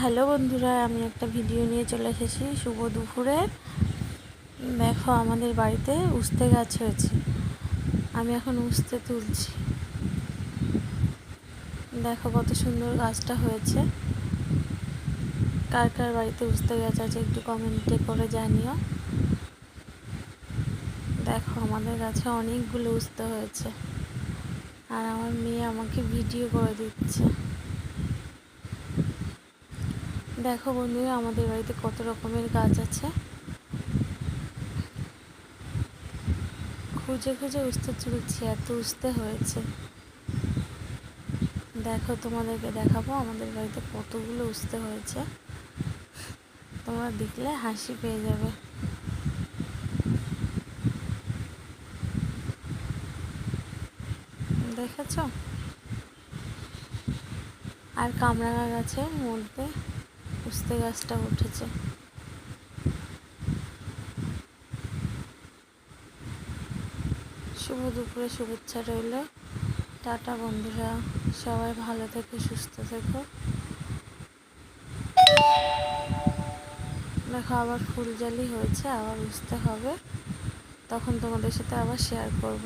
Hello বন্ধুরা, আমি একটা ভিডিও নিয়ে চলে এসেছি শুভ দুপুরে। দেখো, আমাদের বাড়িতে উস্তে গাছ হয়েছে। আমি এখন উস্তে তুলছি। দেখো কত সুন্দর গাছটা হয়েছে। কার কার বাড়িতে উস্তে গাছ আছে একটু কমেন্টে করে জানিও। দেখো, আমাদের গাছে অনেকগুলো উস্তে হয়েছে, আর আমার মেয়ে আমাকে ভিডিও করে দিচ্ছে। দেখো বন্ধুরা, আমাদের বাড়িতে কত রকমের গাছ আছে। খুঁজে খুঁজে উস্তে তুলছি, এত উস্তে হয়েছে। দেখো, তোমাদেরকে দেখাবো আমাদের বাড়িতে কতগুলো উস্তে হয়েছে। তোমরা দেখলে হাসি পেয়ে যাবে। দেখেছো? আর কামরাঙা গাছের মধ্যে উস্তে গাছটা উঠেছে। শুভ দুপুরে শুভেচ্ছা রইল। টাটা বন্ধুরা, সবাই ভালো থেকো, সুস্থ থেকো। দেখো, আবার ফুলজালি হয়েছে, আবার উস্তে হবে, তখন তোমাদের সাথে আবার শেয়ার করব।